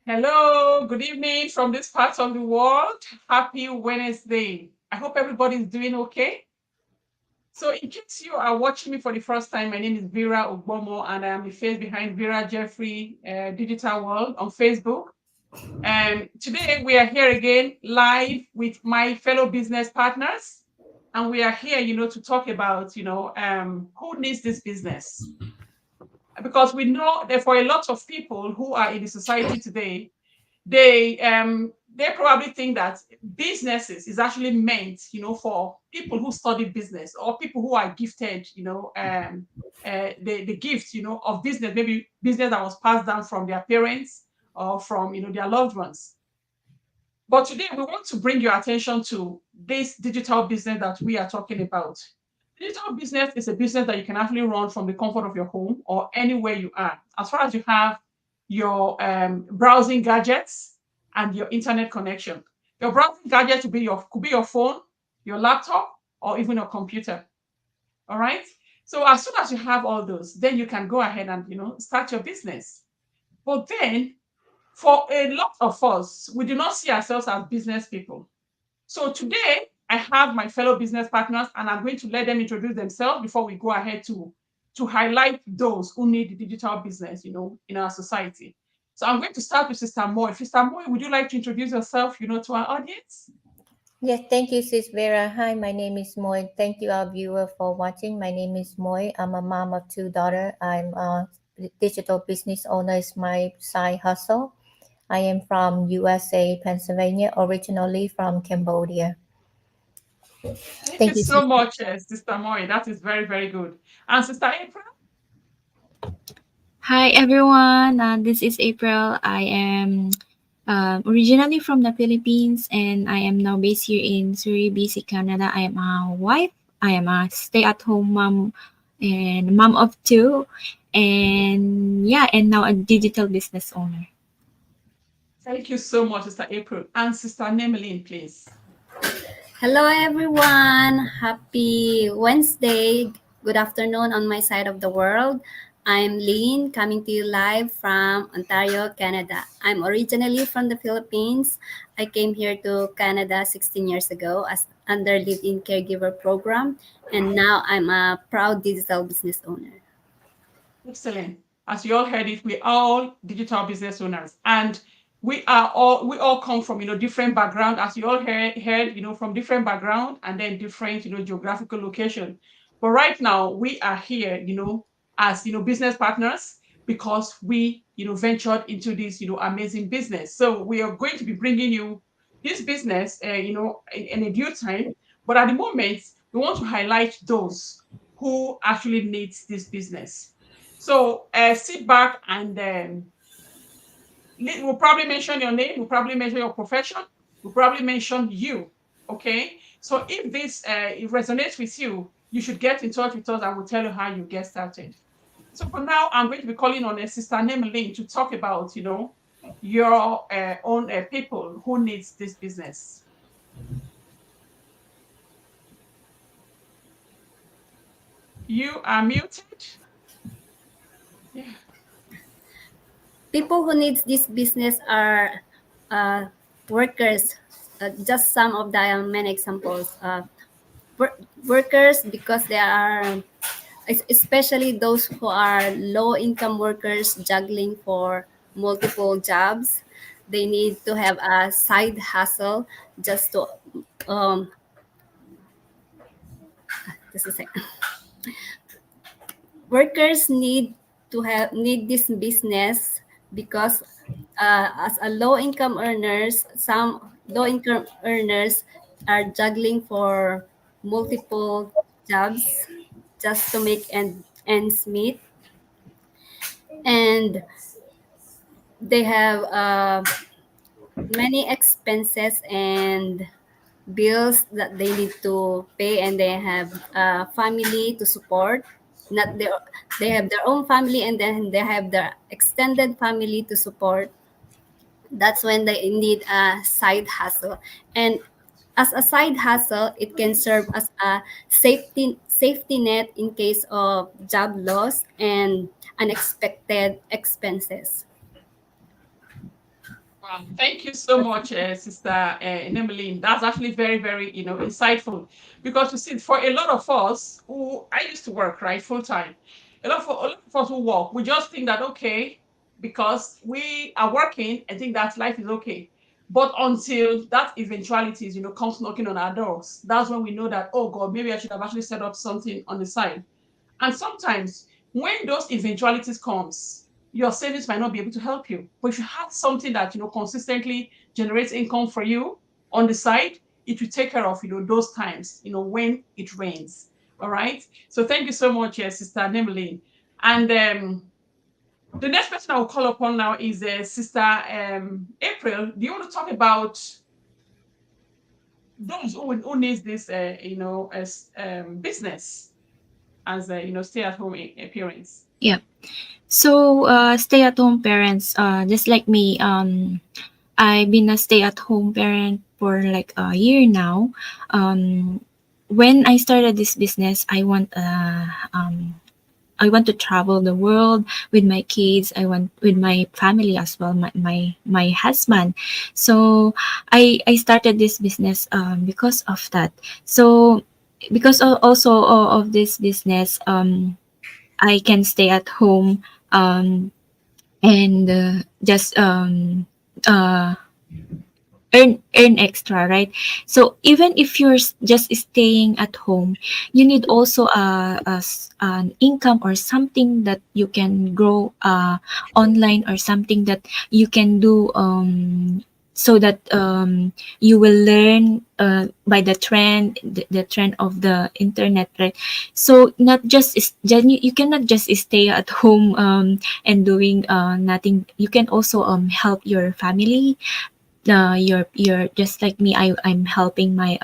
Hello, good evening from this part of the world. Happy Wednesday. I hope everybody's doing okay. So, in case you are watching me for the first time, my name is Vera Ogbomo, and I am the face behind Vera Jeffrey Digital World on Facebook. And today we are here again live with my fellow business partners. And we are here, to talk about, who needs this business. Because we know that for a lot of people who are in the society today, they probably think that businesses is actually meant, for people who study business or people who are gifted, the gift, of business, maybe business that was passed down from their parents or from, their loved ones. But today we want to bring your attention to this digital business that we are talking about. Digital business is a business that you can actually run from the comfort of your home or anywhere you are, as far as you have your browsing gadgets and your internet connection. Your browsing gadget could be your phone, your laptop, or even your computer. All right. So as soon as you have all those, then you can go ahead and start your business. But then for a lot of us, we do not see ourselves as business people. So today, I have my fellow business partners, and I'm going to let them introduce themselves before we go ahead to highlight those who need the digital business, in our society. So I'm going to start with Sister Moy. Sister Moy, would you like to introduce yourself, to our audience? Yes, thank you, Sis Vera. Hi, my name is Moy. Thank you, our viewer, for watching. My name is Moy. I'm a mom of two daughters. I'm a digital business owner. Is my side hustle. I am from USA, Pennsylvania, originally from Cambodia. Thank you Thank you, so Sis. much, Sister Moy. That is very, very good. And Sister April? Hi everyone, this is April. I am originally from the Philippines and I am now based here in Surrey, BC, Canada. I am a wife. I am a stay-at-home mom and mom of two, and yeah, and now a digital business owner. Thank you so much, Sister April. And Sister Nemeline, please. Hello, everyone. Happy Wednesday. Good afternoon on my side of the world. I'm Lynn, coming to you live from Ontario, Canada. I'm originally from the Philippines. I came here to Canada 16 years ago as under live-in caregiver program, and now I'm a proud digital business owner. Excellent. As you all heard it, we're all digital business owners, and we all come from different background, as you all heard from different background and then different geographical location. But right now we are here, as business partners because we ventured into this amazing business. So we are going to be bringing you this business, in a due time. But at the moment, we want to highlight those who actually needs this business. So sit back and we'll probably mention your name, we'll probably mention your profession, we'll probably mention you. Okay. So if this it resonates with you, you should get in touch with us and we'll tell you how you get started. So for now, I'm going to be calling on a Sister Nemeline to talk about, your own people who needs this business. You are muted. Yeah. People who needs this business are workers. Just some of the many examples. Workers because they are especially those who are low income workers juggling for multiple jobs. They need to have a side hustle just to just a second. Workers need this business because as a low income earners, some low income earners are juggling for multiple jobs just to make ends meet, and they have many expenses and bills that they need to pay, and they have a family to support. Not their, they have their own family, and then they have their extended family to support. That's when they need a side hustle. And as a side hustle, it can serve as a safety net in case of job loss and unexpected expenses. Wow, thank you so much, Sister Emeline. That's actually very, very, insightful. Because you see, for a lot of us who I used to work right full time, a lot of us who work, we just think that okay, because we are working, I think that life is okay. But until that eventualities, comes knocking on our doors, that's when we know that oh God, maybe I should have actually set up something on the side. And sometimes when those eventualities comes, your savings might not be able to help you. But if you have something that consistently generates income for you on the side, it will take care of those times when it rains. All right. So thank you so much, Sister Nemeline. And the next person I will call upon now is Sister April. Do you want to talk about those who needs this as business as stay-at-home parents? Yeah. So, stay-at-home parents, just like me, I've been a stay-at-home parent for like a year now. When I started this business, I want to travel the world with my kids. I want with my family as well, my husband. So I started this business because of that. So because also of this business, I can stay at home and just uh, earn extra, right? So even if you're just staying at home, you need also an income or something that you can grow online, or something that you can do, so that you will learn by the trend of the internet, right? So not just you cannot just stay at home and doing nothing. You can also help your family. You're just like me. I'm helping my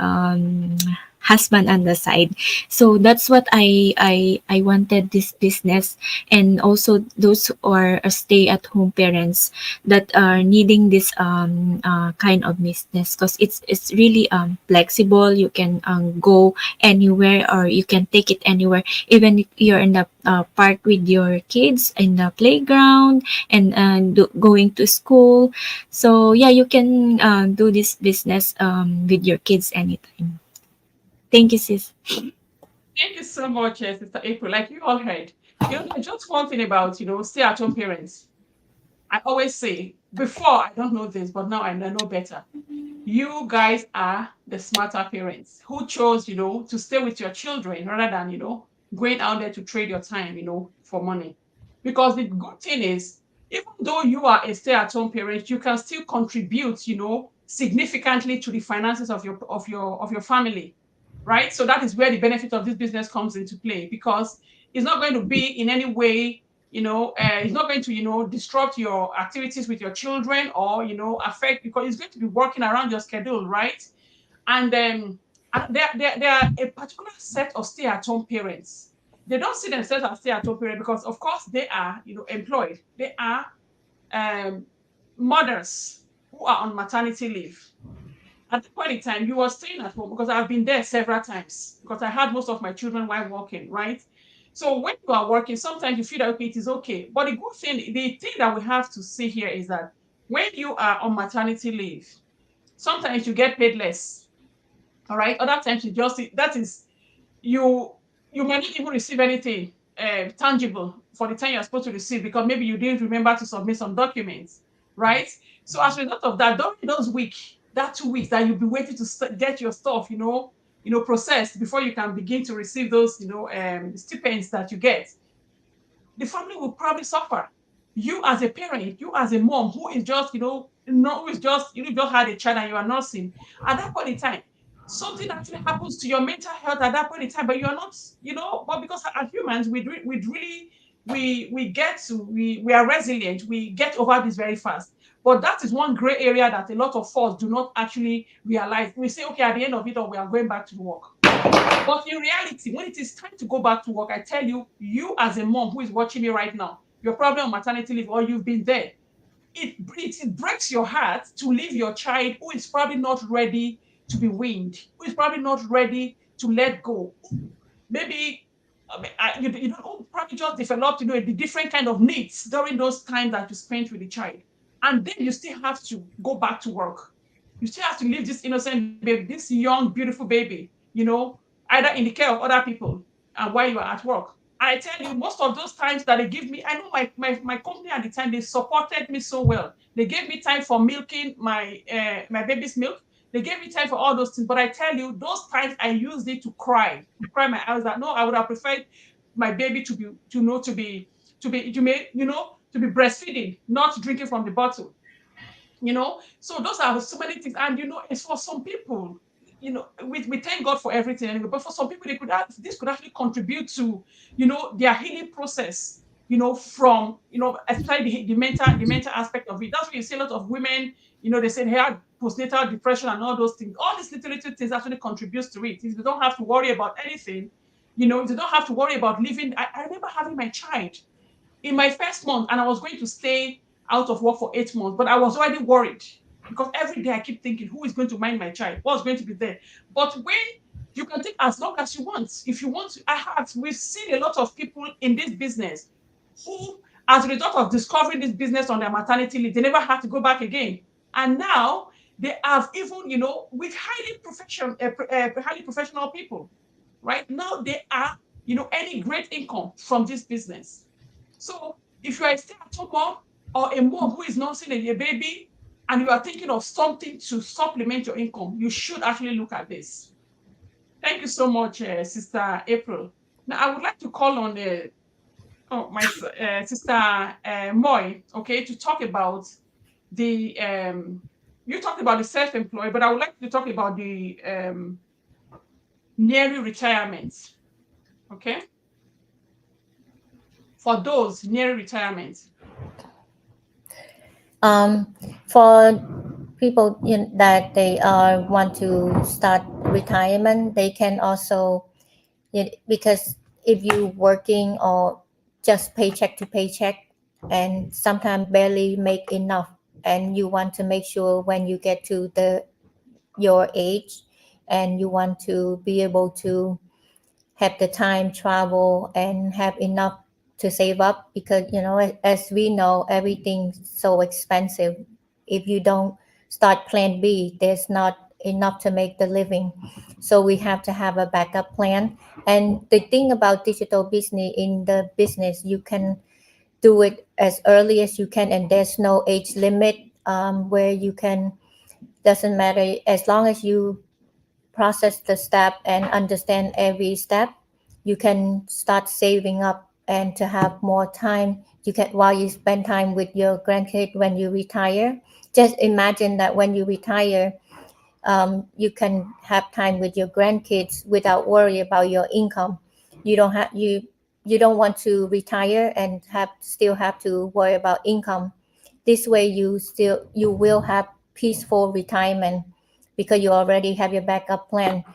husband on the side. So that's what I wanted this business. And also those who are stay at home parents that are needing this kind of business, because it's really flexible. You can go anywhere, or you can take it anywhere, even if you're in the park with your kids in the playground, and going to school. So yeah, you can do this business with your kids anytime. Thank you, sis. Thank you so much, Sister April. Like you all heard, just one thing about stay-at-home parents. I always say before I don't know this, but now I know better. You guys are the smarter parents who chose, to stay with your children rather than, going out there to trade your time, for money. Because the good thing is, even though you are a stay-at-home parent, you can still contribute, significantly to the finances of your family, right? So that is where the benefit of this business comes into play, because it's not going to be in any way it's not going to disrupt your activities with your children, or affect, because it's going to be working around your schedule, right? And there are a particular set of stay-at-home parents. They don't see themselves as stay-at-home parents because of course they are employed. They are um, mothers who are on maternity leave. At the point in time, you were staying at home, because I've been there several times, because I had most of my children while working, right? So when you are working, sometimes you feel that okay, it is okay. But the thing that we have to see here is that when you are on maternity leave, sometimes you get paid less. All right. Other times you just that is you you may not even receive anything tangible for the time you're supposed to receive, because maybe you didn't remember to submit some documents, right? So as a result of that, during those weeks, that 2 weeks that you'll be waiting to get your stuff, processed before you can begin to receive those, stipends that you get, the family will probably suffer. You as a parent, you as a mom who is just, who is just, just had a child and you are nursing, at that point in time, something actually happens to your mental health at that point in time, but you're not, but because as humans, we really, we are resilient, we get over this very fast. But that is one gray area that a lot of us do not actually realize. We say, okay, at the end of it all, we are going back to work. But in reality, when it is time to go back to work, I tell you, you as a mom who is watching me right now, you're probably on maternity leave or you've been there. It breaks your heart to leave your child who is probably not ready to be weaned, who is probably not ready to let go. Maybe you know, probably just developed, you know, the different kind of needs during those times that you spent with the child. And then you still have to go back to work. You still have to leave this innocent baby, this young, beautiful baby, you know, either in the care of other people and while you are at work. I tell you, most of those times that they give me, I know my company at the time, they supported me so well. They gave me time for milking my baby's milk. They gave me time for all those things. But I tell you, those times I used it to cry my eyes out. No, I would have preferred my baby to be, to be breastfeeding, not drinking from the bottle. You know, so those are so many things. And you know, it's for some people, you know, we thank God for everything anyway, but for some people, this could actually contribute to, you know, their healing process, you know, from, you know, especially the mental aspect of it. That's why you see a lot of women, you know, they say they have postnatal depression and all those things. All these little things actually contributes to it. If you don't have to worry about anything, you know, if you don't have to worry about living. I remember having my child in my first month, and I was going to stay out of work for 8 months, but I was already worried because every day I keep thinking, who is going to mind my child? What's going to be there? But when you can take as long as you want, if you want to, we've seen a lot of people in this business who, as a result of discovering this business on their maternity leave, they never had to go back again. And now they have, even, you know, with highly professional people, right? Now they are, you know, earning great income from this business. So if you are a stay-at-home mom or a mom who is nursing a baby and you are thinking of something to supplement your income, you should actually look at this. Thank you so much, Sister April. Now I would like to call on my sister Moy, okay, to talk about the you talked about the self-employed, but I would like to talk about the nearing retirement, okay, for those nearing retirement. For people that they want to start retirement, they can also, because if you working or just paycheck to paycheck and sometimes barely make enough, and you want to make sure when you get to your age and you want to be able to have the time travel and have enough to save up, because as we know, everything's so expensive. If you don't start plan B, there's not enough to make the living. So we have to have a backup plan. And the thing about digital business, in the business, you can do it as early as you can, and there's no age limit, where you can, doesn't matter, as long as you process the step and understand every step, you can start saving up and to have more time. You can, while you spend time with your grandkid when you retire, just imagine that when you retire, you can have time with your grandkids without worry about your income. You don't want to retire and still have to worry about income. This way you will have peaceful retirement, because you already have your backup plan.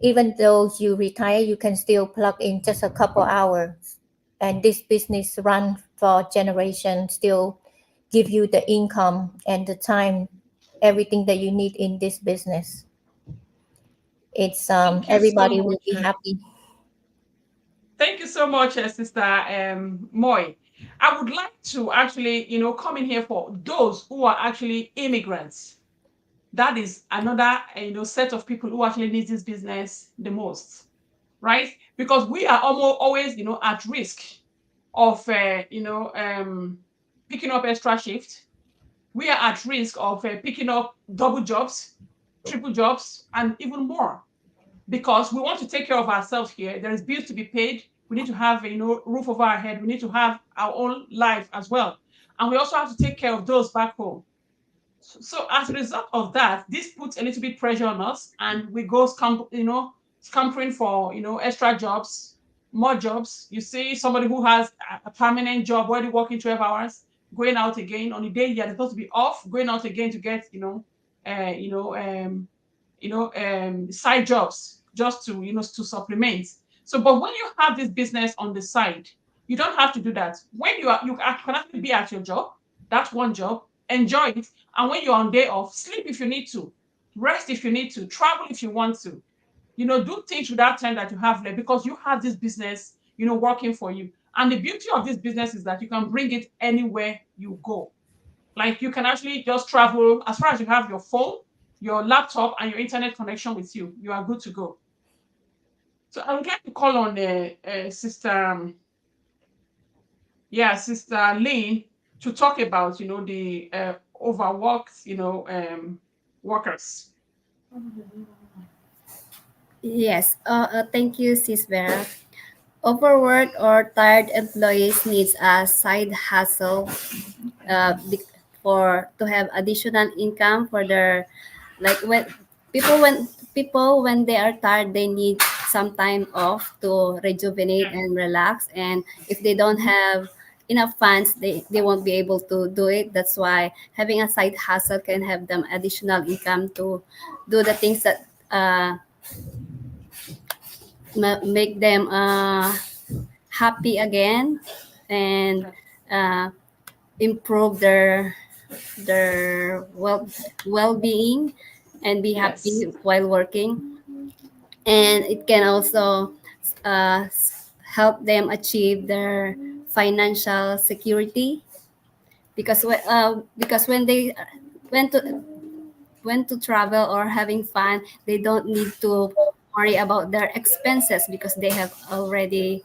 Even though you retire, you can still plug in just a couple hours, and this business run for generations, still give you the income and the time, everything that you need in this business. It's Thank you so everybody will be much. happy. Thank you so much, Sister Moy. I would like to actually, you know, come in here for those who are actually immigrants. That is another, you know, set of people who actually need this business the most, right? Because we are almost always, you know, at risk of, picking up extra shift. We are at risk of picking up double jobs, triple jobs, and even more, because we want to take care of ourselves here. There is bills to be paid. We need to have, you know, roof over our head. We need to have our own life as well, and we also have to take care of those back home. So as a result of that, this puts a little bit pressure on us, and we go scampering for, you know, extra jobs, more jobs. You see somebody who has a permanent job, already working 12 hours, going out again on the day you're supposed to be off, going out again to get, side jobs just to, you know, to supplement. So, but when you have this business on the side, you don't have to do that. When can actually be at your job, that's one job, enjoy it, and when you're on day off, sleep if you need to. Rest if you need to. Travel if you want to. Do things with that time that you have left because you have this business, working for you. And the beauty of this business is that you can bring it anywhere you go. Like you can actually just travel as far as you have your phone, your laptop, and your internet connection with you. You are good to go. So I would like to call on Sister, Sister Lynn to talk about, the overworked, workers. Yes. Thank you, Sis Vera. Overworked or tired employees needs a side hustle uh, be- for to have additional income for their, like, when they are tired, they need some time off to rejuvenate Yeah. and relax, and if they don't have enough funds, they won't be able to do it. That's why having a side hustle can have them additional income to do the things that make them happy again, and Yeah. uh, improve their well-being and be happy Yes. while working. And it can also help them achieve their financial security, because when they went to travel or having fun, they don't need to worry about their expenses because they have already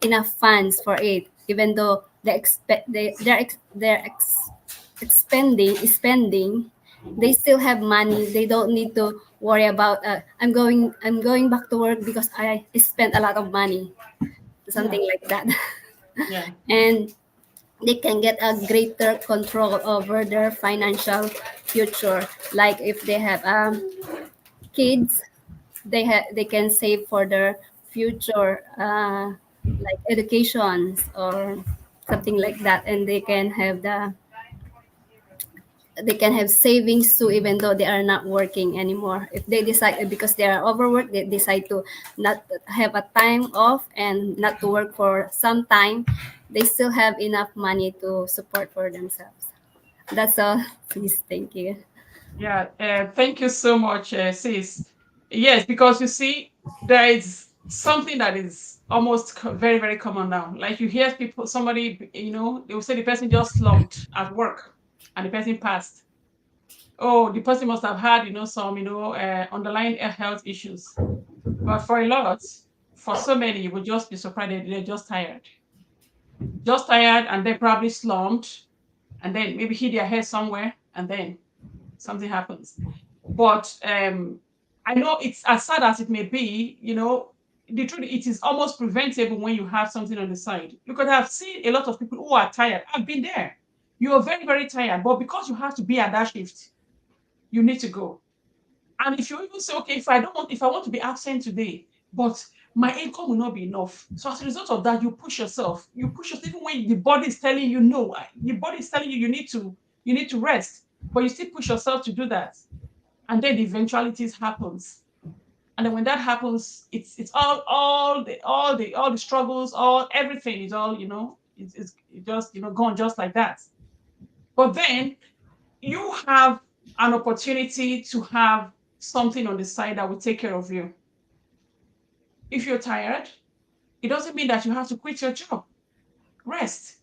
enough funds for it. Even though they expect spending, they still have money. They don't need to worry about I'm going back to work because I spent a lot of money, Yeah. something like that. Yeah. And they can get a greater control over their financial future. Like if they have kids, they can save for their future, like educations or something like that, and they can have savings too, even though they are not working anymore. If they decide, because they are overworked, they decide to not have a time off and not to work for some time, they still have enough money to support for themselves. That's all. Please, thank you. Yeah. Thank you so much, sis. Yes, because you see, there is something that is almost very, very common now. Like you hear people, somebody, they will say the person just slumped at work and the person passed. Oh, the person must have had, some, underlying health issues. But for a lot, for so many, you would just be surprised that they're just tired, and they probably slumped, and then maybe hit their head somewhere, and then something happens. But I know it's as sad as it may be, the truth, it is almost preventable when you have something on the side. Because I've seen a lot of people who are tired. I've been there. You are very, very tired, but because you have to be at that shift, you need to go. And if you even say, okay, if I want to be absent today, but my income will not be enough. So as a result of that, you push yourself. You push yourself even when the body is telling you no. The body is telling you you need to rest, but you still push yourself to do that. And then the eventualities happens. And then when that happens, it's all the struggles, all everything is all, it's just, gone just like that. But then you have an opportunity to have something on the side that will take care of you. If you're tired, it doesn't mean that you have to quit your job. Rest.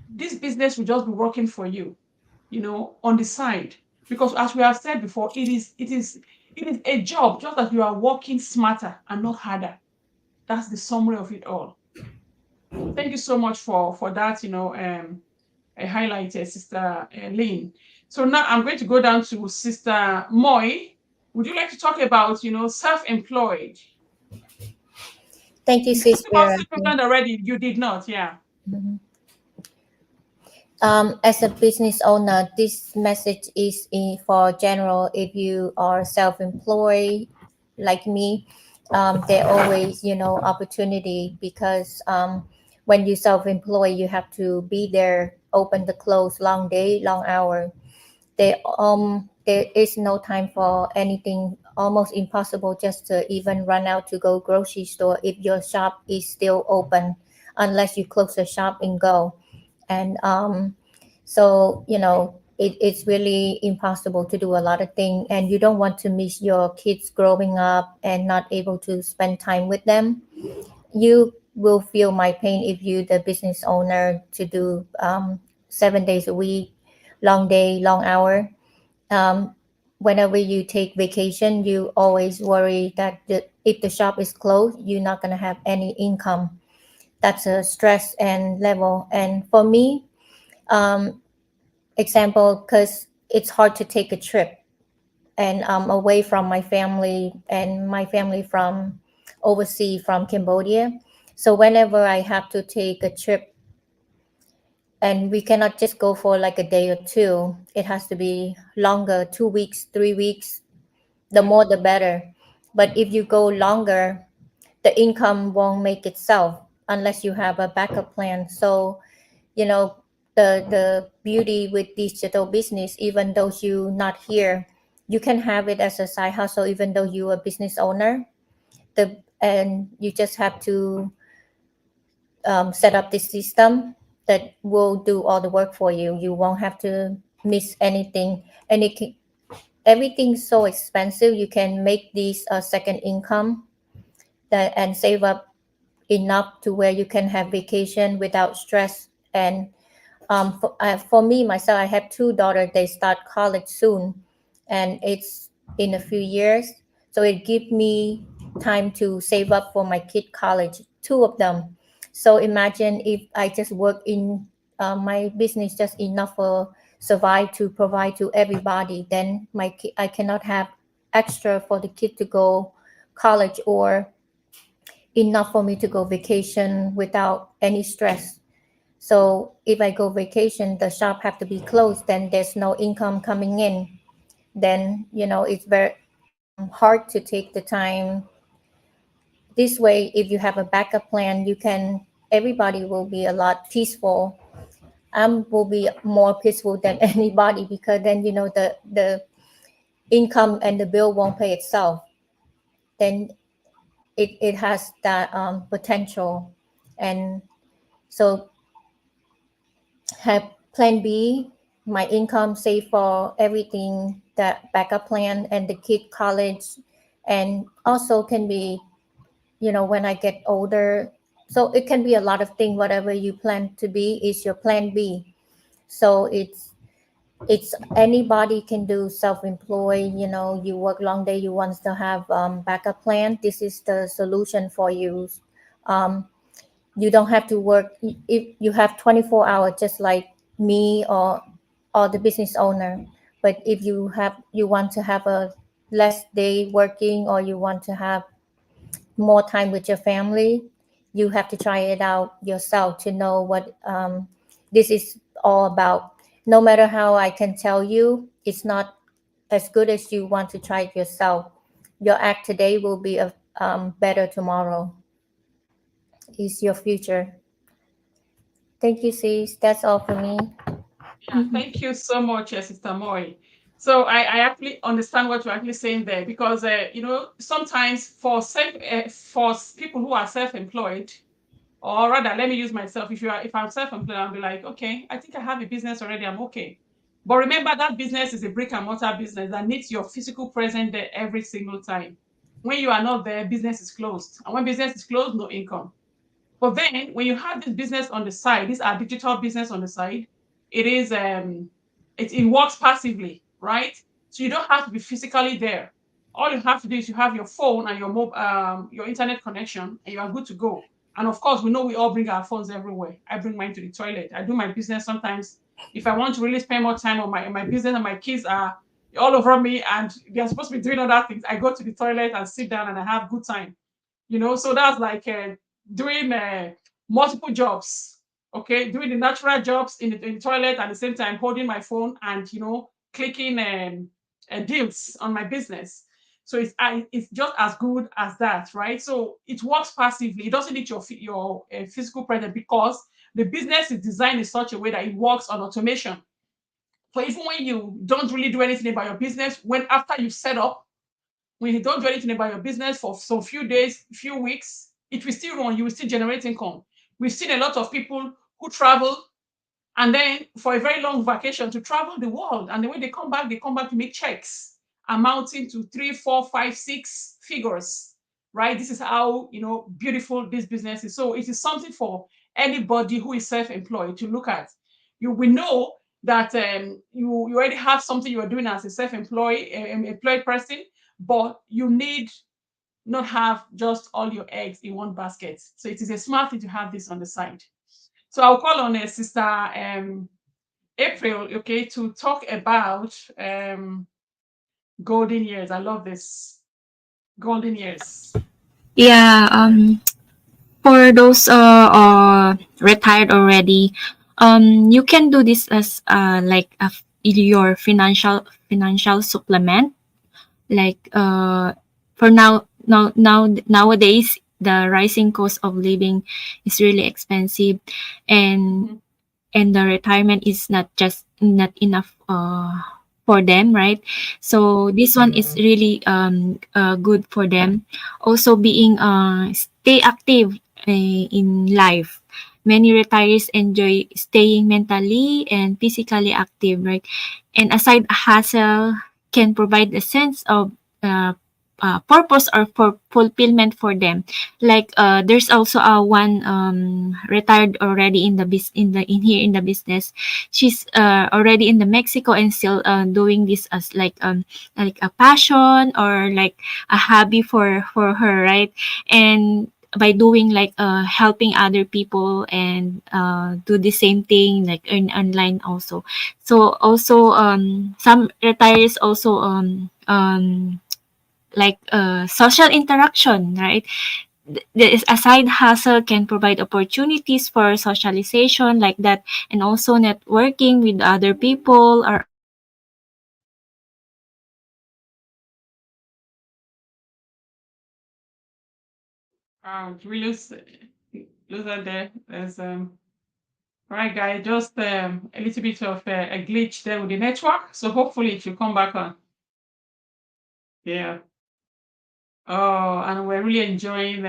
This business will just be working for you, on the side. Because as we have said before, it is a job, just that you are working smarter and not harder. That's the summary of it all. Thank you so much for that, a highlight, Sister Lynn. So now I'm going to go down to Sister Moy. Would you like to talk about, self-employed? Thank you, You Sis talked about Vera. self-employed already. You did not, yeah. Mhm. As a business owner, this message is for general. If you are self-employed like me, there always, opportunity because when you self-employed, you have to be there, open the close, long day, long hour. There is no time for anything. Almost impossible just to even run out to go grocery store if your shop is still open, unless you close the shop and go. And so it's really impossible to do a lot of things, and you don't want to miss your kids growing up and not able to spend time with them. You will feel my pain if you the business owner to do 7 days a week, long day, long hour. um, Whenever you take vacation, you always worry that if the shop is closed, you're not going to have any income. That's a stress and level. And for me, example, because it's hard to take a trip and away from my family, and my family from overseas, from Cambodia. So whenever I have to take a trip, and we cannot just go for like a day or two, it has to be longer, 2 weeks, 3 weeks, the more the better. But if you go longer, the income won't make itself unless you have a backup plan. So, you know, the beauty with digital business, even though you not here, you can have it as a side hustle, even though you a business owner. And you just have to set up this system that will do all the work for you. You won't have to miss anything, and everything's so expensive. You can make this a second income that and save up enough to where you can have vacation without stress. And for me myself, I have two daughters. They start college soon, and it's in a few years. So it gives me time to save up for my kid college, two of them. So imagine if I just work in my business just enough for survive to provide to everybody, then I cannot have extra for the kid to go college, or enough for me to go vacation without any stress. So if I go vacation, the shop have to be closed, then there's no income coming in. Then, it's very hard to take the time. This way, if you have a backup plan, everybody will be a lot peaceful. Will be more peaceful than anybody, because then, the income and the bill won't pay itself. Then it has that potential. And so have plan B, my income save for everything, that backup plan and the kid college, and also can be, when I get older. So it can be a lot of things. Whatever you plan to be is your plan B. So it's anybody can do self-employed. You work long day, you want to have backup plan. This is the solution for you. um, you don't have to work if you have 24 hours, just like me or the business owner. But if you want to have a less day working, or you want to have more time with your family, you have to try it out yourself to know what this is all about. No matter how I can tell you, it's not as good as you want to try it yourself. Your act today will be a better tomorrow. Is your future. Thank you, sis. That's all for me. Yeah, thank you so much, Sister Moy. So I actually understand what you're actually saying there, because sometimes for people who are self-employed, or rather, let me use myself. If I'm self-employed, I'll be like, okay, I think I have a business already. I'm okay. But remember, that business is a brick and mortar business that needs your physical presence there every single time. When you are not there, business is closed, and when business is closed, no income. But then when you have this business on the side, these are digital business on the side, it is it works passively, right? So you don't have to be physically there. All you have to do is you have your phone and your internet connection, and you are good to go. And of course, we know we all bring our phones everywhere. I bring mine to the toilet. I do my business sometimes. If I want to really spend more time on my business, and my kids are all over me and they're supposed to be doing other things, I go to the toilet and sit down and I have good time. So that's like doing multiple jobs. Okay, doing the natural jobs in the toilet, at the same time holding my phone and clicking deals on my business. So it's just as good as that, right? So it works passively. It doesn't need your physical presence, because the business is designed in such a way that it works on automation. So even when you don't really do anything about your business, when after you've set up, when you don't do anything about your business for some few days, few weeks, it will still run. You will still generate income. We've seen a lot of people who travel and then for a very long vacation to travel the world. And then when they come back to make checks amounting to 3, 4, 5, 6 figures, right? This is how beautiful this business is. So it is something for anybody who is self-employed to look at. We know that you already have something you are doing as a self-employed employed person, but you need not have just all your eggs in one basket. So it is a smart thing to have this on the side. So I'll call on Sister April, okay, to talk about golden years. I love this. Golden years. Yeah, for those retired already, you can do this as like your financial supplement. Like for nowadays, the rising cost of living is really expensive, and Mhm. and the retirement is not enough for them, right? So this one is really good for them. Also being stay active in life. Many retirees enjoy staying mentally and physically active, right? And aside hustle can provide a sense of uh, purpose or for fulfillment for them. Like there's also a one retired already in the in here in the business. She's already in the Mexico and still doing this as like a passion or like a hobby for her, right? And by doing like helping other people and do the same thing like earn online also. So also some retirees also like social interaction, right? A side hustle can provide opportunities for socialization like that, and also networking with other people or We lose her there. There's right, guys, just a little bit of a glitch there with the network. So hopefully it will come back on. Yeah. Oh, and we're really enjoying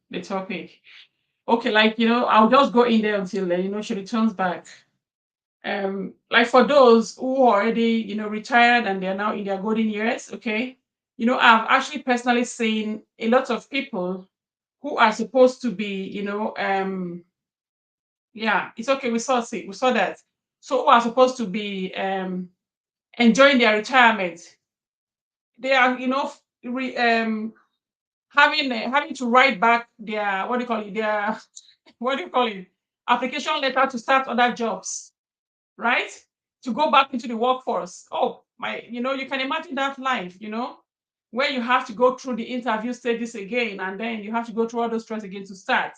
the topic. Okay, like I'll just go in there until she returns back. Like for those who are already retired and they're now in their golden years, okay, I've actually personally seen a lot of people who are supposed to be yeah, it's okay, we saw that. So who are supposed to be enjoying their retirement, they are having to write back their, what do you call it, their what do you call it, application letter to start other jobs, right? To go back into the workforce. Oh my, you can imagine that life, where you have to go through the interview stages again, and then you have to go through all those stress again to start.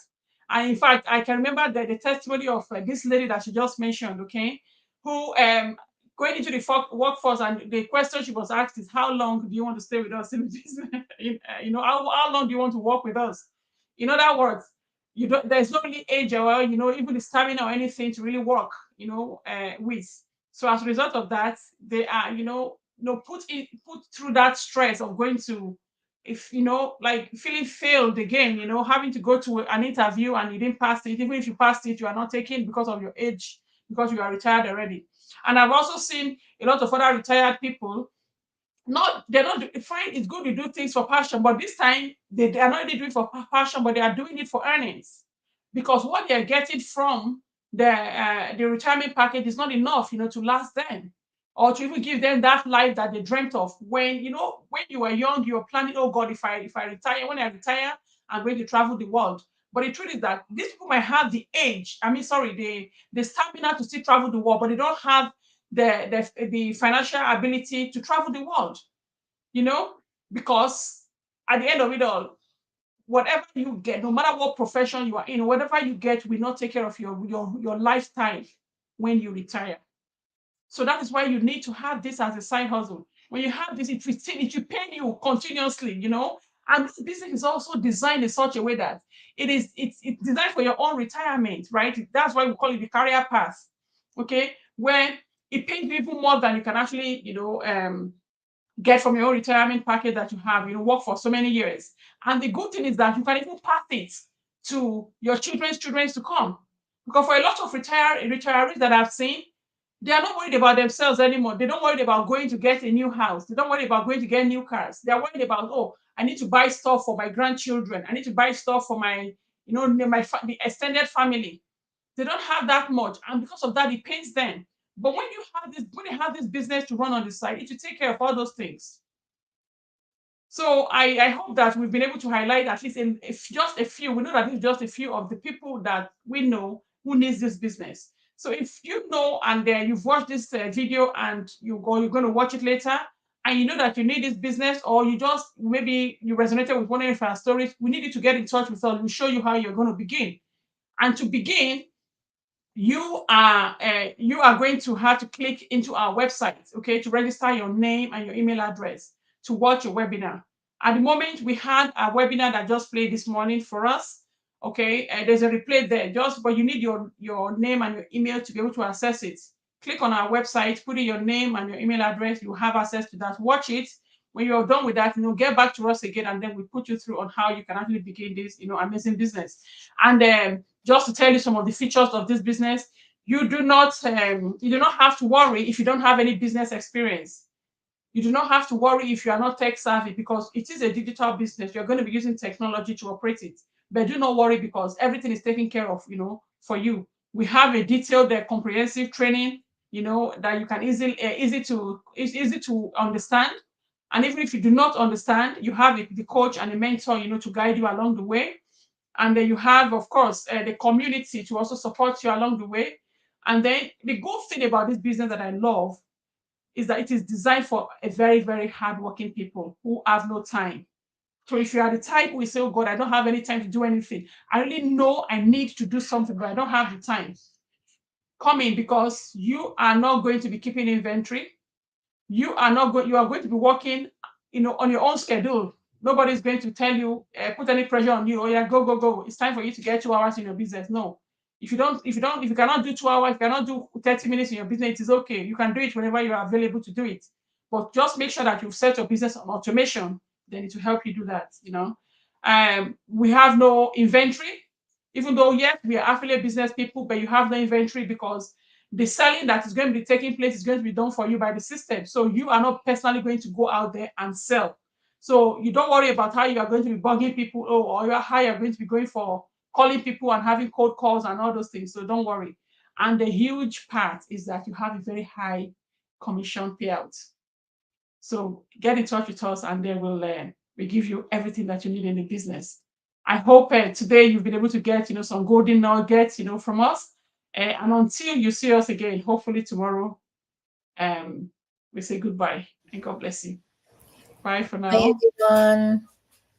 And in fact, I can remember the testimony of this lady that she just mentioned, okay, who going into the workforce, and the question she was asked is, how long do you want to stay with us in this? How long do you want to work with us? In other words, there's no really age or even the stamina or anything to really work with. So as a result of that, they are put through that stress of going to, if like feeling failed again, having to go to an interview and you didn't pass it. Even if you passed it, you are not taken because of your age, because you are retired already. And I've also seen a lot of other retired people, not they're not fine. It's good to do things for passion, but this time they are not really doing it for passion, but they are doing it for earnings, because what they are getting from the retirement package is not enough, to last them, or to even give them that life that they dreamt of when when you were young. You were planning, oh God, if I retire, when I retire, I'm going to travel the world. But the truth is that these people might have the age, I mean, sorry, the stamina to still travel the world, but they don't have the financial ability to travel the world, you know, because at the end of it all, whatever you get, no matter what profession you are in, whatever you get will not take care of your lifestyle when you retire. So that is why you need to have this as a side hustle. When you have this, it will pay you continuously, And this business is also designed in such a way that it's designed for your own retirement, right? That's why we call it the career path. Okay, where it pays you even more than you can actually, get from your own retirement package that you have, work for so many years. And the good thing is that you can even pass it to your children's children to come. Because for a lot of retirees that I've seen, they are not worried about themselves anymore. They don't worry about going to get a new house. They don't worry about going to get new cars. They are worried about, oh, I need to buy stuff for my grandchildren. I need to buy stuff for my, the extended family. They don't have that much, and because of that, it pains them. But when you have this business to run on the side, it will take care of all those things. So I hope that we've been able to highlight at least just a few. We know that it's just a few of the people that we know who needs this business. So if you know and you've watched this video and you're going to watch it later, and you know that you need this business, or maybe you resonated with one of our stories, we need you to get in touch with us. We'll show you how you're going to begin. And to begin, you are going to have to click into our website, okay, to register your name and your email address to watch your webinar. At the moment, we had a webinar that just played this morning for us. Okay, there's a replay there, but you need your name and your email to be able to access it. Click on our website, put in your name and your email address. You have access to that. Watch it. When you're done with that, get back to us again, and then we put you through on how you can actually begin this, amazing business. And just to tell you some of the features of this business, you do not have to worry if you don't have any business experience. You do not have to worry if you are not tech savvy, because it is a digital business. You're going to be using technology to operate it. But do not worry, because everything is taken care of, for you. We have a detailed, comprehensive training, that you can easy to understand. And even if you do not understand, you have the coach and the mentor, to guide you along the way. And then you have, of course, the community to also support you along the way. And then the good thing about this business that I love is that it is designed for a very, very hardworking people who have no time. So if you are the type who say, oh God, I don't have any time to do anything, I really know I need to do something, but I don't have the time. Come in, because you are not going to be keeping inventory. You are going to be working, on your own schedule. Nobody's going to tell you, put any pressure on you. Oh yeah, go, go, go. It's time for you to get 2 hours in your business. No. If you cannot do 2 hours, if you cannot do 30 minutes in your business, it is okay. You can do it whenever you are available to do it. But just make sure that you've set your business on automation. Then it will help you do that, We have no inventory, even though, yes, we are affiliate business people, but you have no inventory, because the selling that is going to be taking place is going to be done for you by the system. So you are not personally going to go out there and sell. So you don't worry about how you are going to be bugging people, or how you're going to be going for calling people and having cold calls and all those things. So don't worry. And the huge part is that you have a very high commission payout. So get in touch with us, and then we'll give you everything that you need in the business. I hope today you've been able to get some golden nuggets from us. And until you see us again, hopefully tomorrow, we say goodbye and God bless you. Bye for now. Bye, everyone.